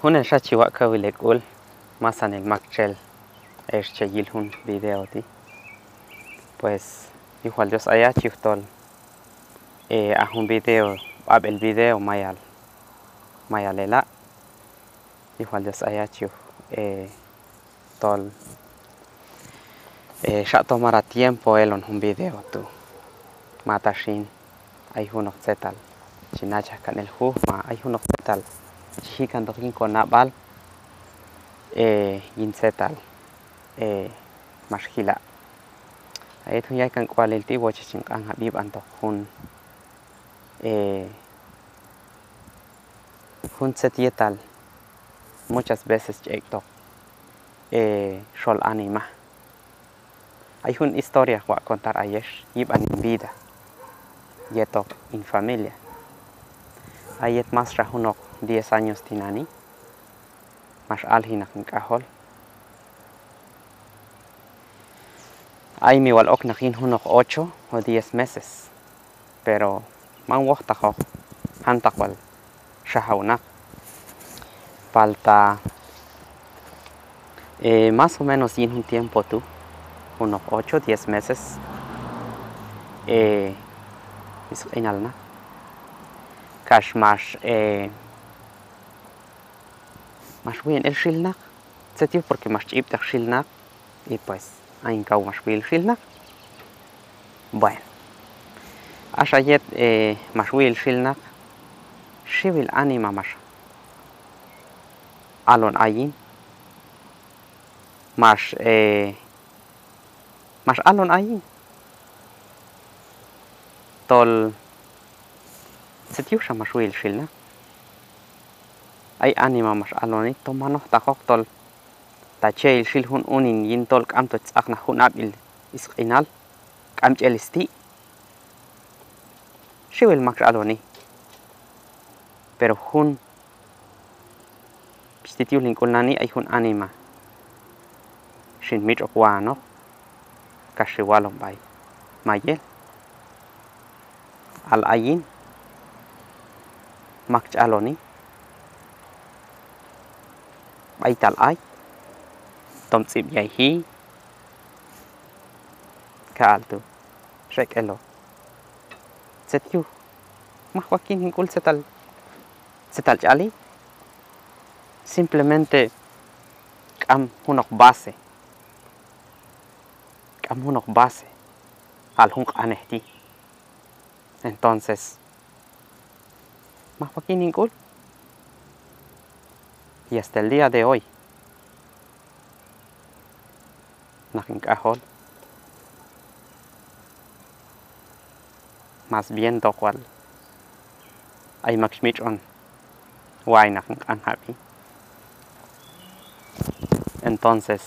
Huna shachiwa kawilek ul masan el makchel chayil un video ti pues igual yo saya chiftol a un video ab el video mayal igual yo saya chif tol ya tomara tiempo elon un video tu matashin hay uno zetal chinacha kan el ma hay uno zetal chikan dokin con abal insetal mashkila ahí tu ya kan cual el tibo chichin kan habib anto un setietal muchas veces chekto shol anima hay una historia voy a contar ayer iban en vida yeto en familia ayer más unos 10 años tinani más alhinak en cajol hay mi wal oknakin unos 8 o 10 meses pero man waqtajo hantakwal shahaunak falta más o menos en un tiempo tú unos 8 o 10 meses en alna cash más bien el shilnak se tío porque más chip de shilnak y pues hay cau más bien shilnak bueno ashayet más bien shilnak shivil anima más alon ayin más alon ayin tol se tío más bien shilnak hay anima más alonito mano tajok tol tache shil hun unin yin tol kam to tsakna hun abil isqinal kam chelisti shivil max aloni pero hun stitiu linkulnani hay hun anima shin mit okwano kashiwalon bay mayel al ayin max aloni baital ay tom tsib yai hi ka alto shek elo setiu ma joaquin hinkul setal chali simplemente kam hunok base al hunk anehti entonces ma joaquin hinkul y hasta el día de hoy nakin kahol más bien do cual ay maxmich on why nakin happy entonces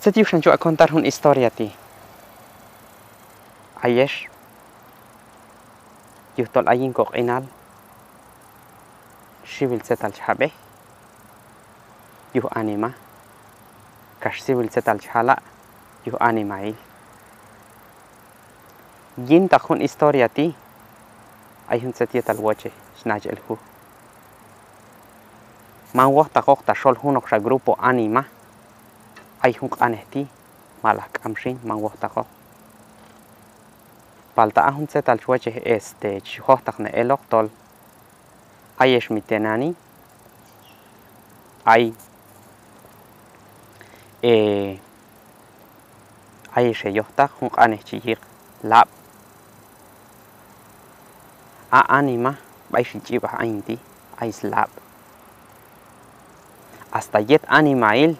se tiu yo a contar una historia ti ayer yo tol ayin kok inal shivil setal chabe yo anima cash civil setal chala yo anima yin ta hun historia ti hay un setietal woche snach el hu man waqta kokta shol hunok sha grupo anima hay hun anehti malak amshin man waqta ko falta ahun setal woche chihokta ne elok tol ayesh mitenani ay ayesh yohta hun aneh chihik lab a anima bay shichiba ainti ay slab hasta yet anima il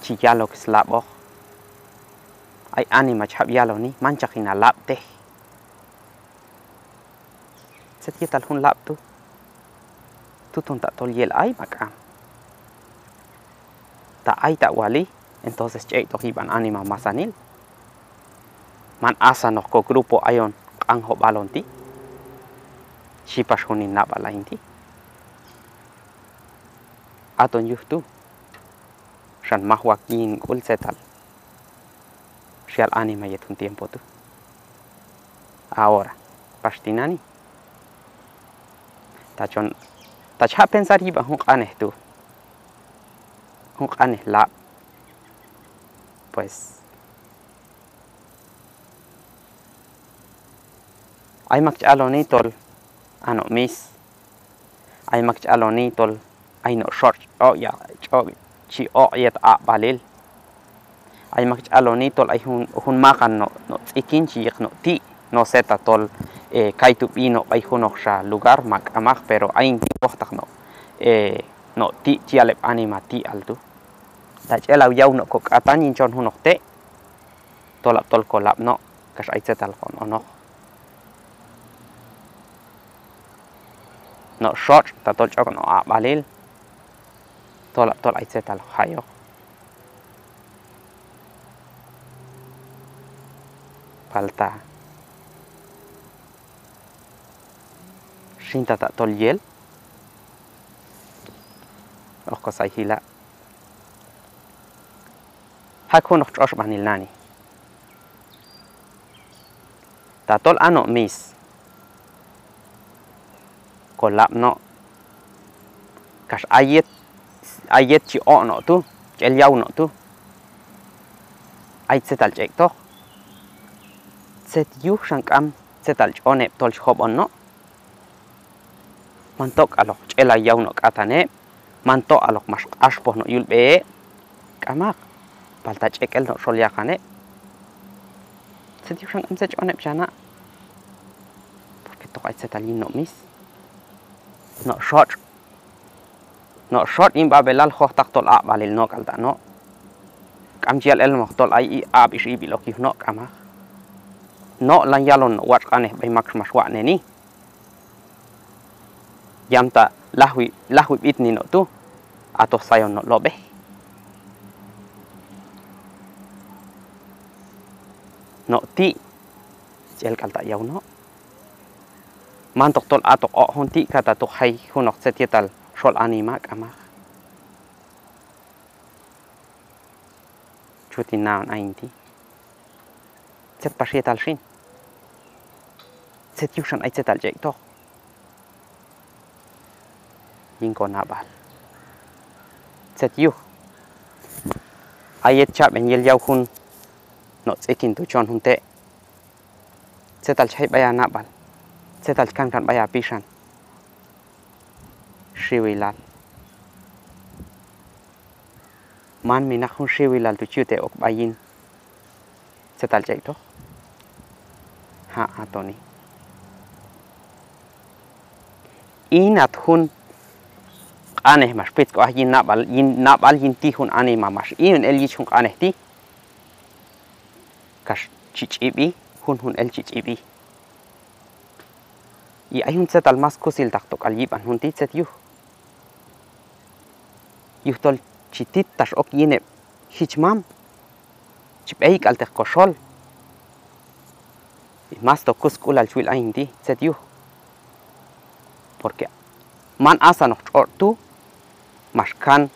chiyalok slab ay anima chab yaloni manchakina lab te setietal hun lab tu tonta tol yel ay makam ta ay ta wali entonces che to hiban anima masanil man asa no ko grupo ayon angho balonti shipas hunin nabalainti aton yuhtu shan mahwakin ul setal shal anima yet un tiempo tu ahora pastinani tachon tacha pensar iba hun qanes tu hun qanes la pues ay makchaloni tol ano mis ay makchaloni tol ay no short o ya chi o yet a balil ay makchaloni tol ay hun makan no ikin chi no ti no seta tol kaitu pino ay hunok sha lugar mak amak pero ay ti kohtak no ti alep anima ti altu tachela yaw no ko atanin chon hunok te tol kolap no kas ay setal kon ono no short ta tol chok no a balil tol ay setal hayo falta shinta ta tol yel ko sai hila hakun noch chosh manil nani ta tol ano mis kolap no kas ayet chi o no tu el yaw no tu ay setal chek to set yu shankam setal chone tol chob on no mantok alok chela yaw no katane manto alok mas aspo no yulbe kamak palta chekel no solya kane set yu shankam set chone pjana porque to ay setal no mis no short in babelal khotak tol a balil no kalta no kam chial el mo tol ai ab ishi biloki no kama no lan yalon wat kane bay mak maswa ne ni yamta lahwi itni no tu ato sayon no lobe no ti chel kalta yaw no mantok tol atok o honti kata to hay hunok setietal shol anima kama chuti naon ainti set pasietal shin set yushan ay setal jek to yingko nabal set yu ayet chap en yel yaw hun no tsekin tu chon hunte setal chay baya nabal setal kan baya pisan shiwilal man minak hun shiwilal tu chute ok bayin setal jek to ha atoni inat hun aneh mas pit ko yin nabal yin ti hun anima mas in el yichun aneh ti kas chichibi hun el chichibi y hay un setal mas kusil taktok alyiban hun ti set yuh tol chitit tas ok yine hichmam chipei kaltek koshol y mas to kuskul al chwil ain ti set yuh porque man asa no tu mas kan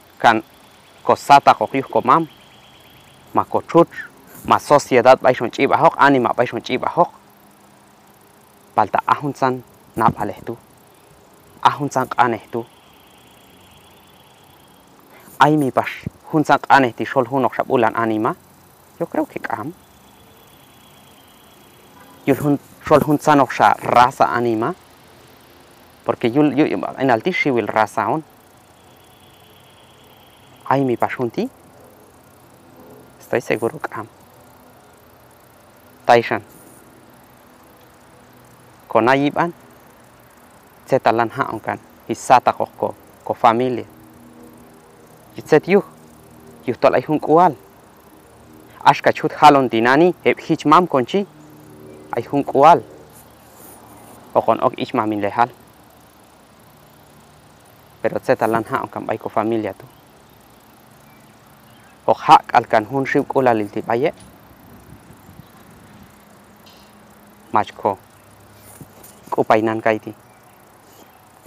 kosata ko yuh komam ma kochut ma sociedad baishon chiba hok anima baishon chiba hok palta ahun san napaleh tu ahun san aneh tu ay mi pas hun san aneh ti shol hunok shabulan anima yo creo que kam yul shol hun sanok sha raza anima porque yul en alti shiwil raza on ay mi pas hunti estoy seguro kam taishan konayiban setalan haon kan hisata ko familia set yuh tol ay hun kual ashka chut halon dinani heb hichmam konchi ay hun kual okon ok ichmamin lehal pero setalan haon kan bay ko familia tu ok hak alkan hun shib kula lilti baye machko kupainan kaiti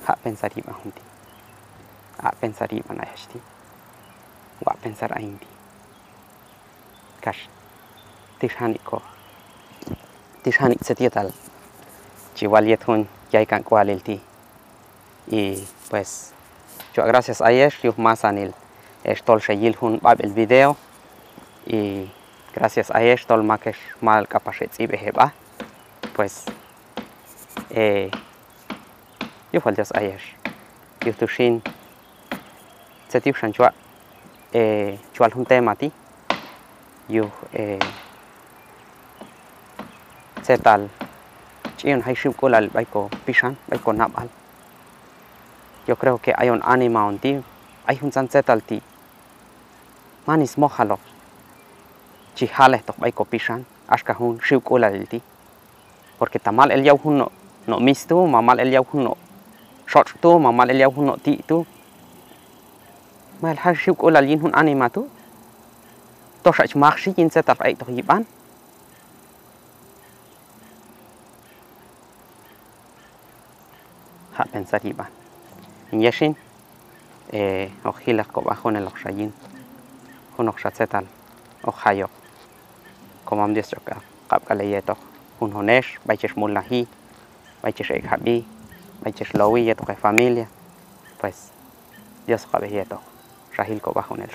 hak pensari mahunti hak pensari manayashti wa pensar ainti kash tishani setietal chiwaliet hun yaikan kualilti y pues yo gracias a ellos yo más anil esto el hun el video y gracias a ellos todo el que mal capacet y beheba pues yo fue Dios a ellos yo tu shin se tiu shan chua chual hun tema ti yo se tal chiun hay shu kolal baiko pishan baiko nabal yo creo que hay un ánima un ti hay un sunset al ti manis mojalo chihale to baiko pishan ashka hun shu kolal ti porque tamal el yau hun no mistu mamal el yau hun no short tu mamal el yau hun no ti tu mal har shu kolal yin hun ánima tu to shach makshi yin se tal ai to yiban ha pensar yiban yeshin ojila ko bajo en el oxayin un oxacetal ojayo como am Dios choca kap kaleyeto un honesh baiches mulahi baiches ekhabi baiches lowi yeto familia pues Dios cabeyeto rahil ko bajo en el